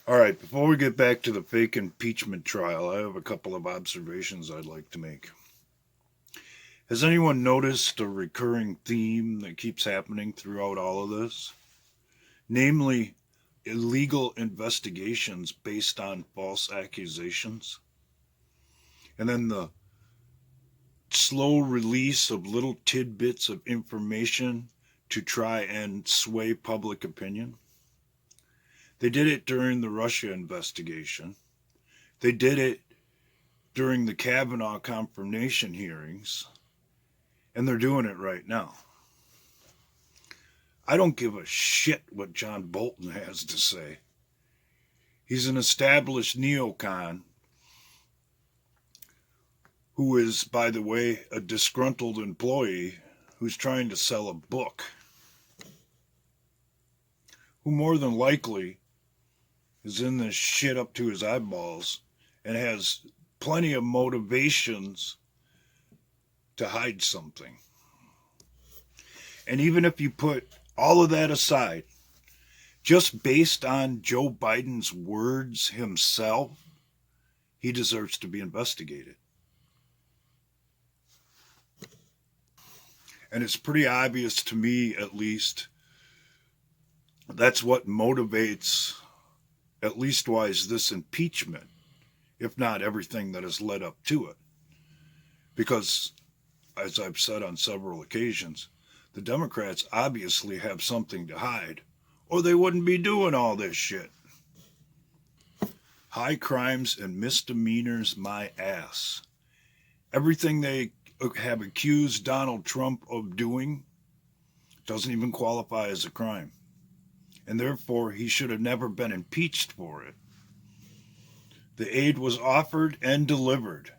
All right, before we get back to the fake impeachment trial, I have a couple of observations I'd like to make. Has anyone noticed a recurring theme that keeps happening throughout all of this? Namely, illegal investigations based on false accusations, and then the slow release of little tidbits of information to try and sway public opinion. They did it during the Russia investigation. They did it during the Kavanaugh confirmation hearings, and they're doing it right now. I don't give a shit what John Bolton has to say. He's an established neocon who is, by the way, a disgruntled employee who's trying to sell a book, who more than likely is in this shit up to his eyeballs and has plenty of motivations to hide something. And even if you put all of that aside, just based on Joe Biden's words himself, he deserves to be investigated. And it's pretty obvious to me, at least, that's what motivates, at least wise, this impeachment, if not everything that has led up to it. Because, as I've said on several occasions, the Democrats obviously have something to hide, or they wouldn't be doing all this shit. High crimes and misdemeanors, my ass. Everything they have accused Donald Trump of doing doesn't even qualify as a crime. And therefore, he should have never been impeached for it. The aid was offered and delivered,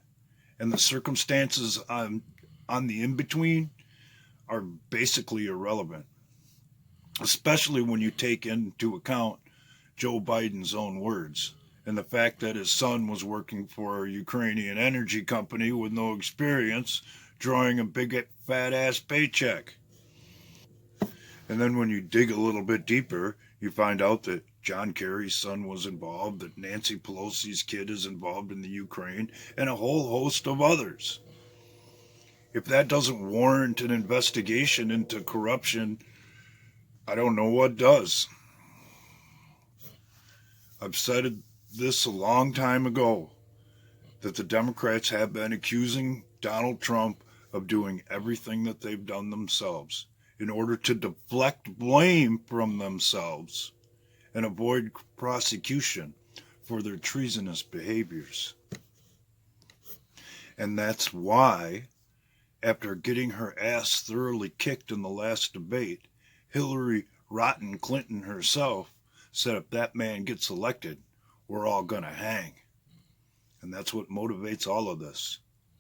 and the circumstances on the in-between are basically irrelevant, especially when you take into account Joe Biden's own words and the fact that his son was working for a Ukrainian energy company with no experience, drawing a big fat ass paycheck. And then when you dig a little bit deeper, you find out that John Kerry's son was involved, that Nancy Pelosi's kid is involved in the Ukraine, and a whole host of others. If that doesn't warrant an investigation into corruption, I don't know what does. I've said this a long time ago, that the Democrats have been accusing Donald Trump of doing everything that they've done themselves in order to deflect blame from themselves and avoid prosecution for their treasonous behaviors. And that's why, after getting her ass thoroughly kicked in the last debate, Hillary Rotten Clinton herself said if that man gets elected, we're all gonna hang. And that's what motivates all of this,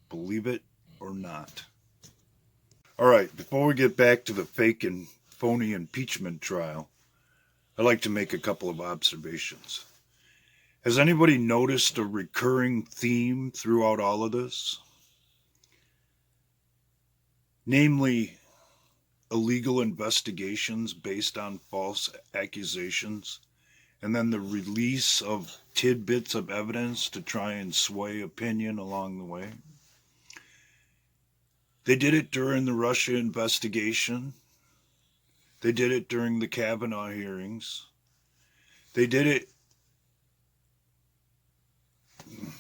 believe it or not. All right, before we get back to the fake and phony impeachment trial, I'd like to make a couple of observations. Has anybody noticed a recurring theme throughout all of this? Namely, illegal investigations based on false accusations, and then the release of tidbits of evidence to try and sway opinion along the way. They did it during the Russia investigation. They did it during the Kavanaugh hearings. They did it and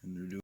they're doing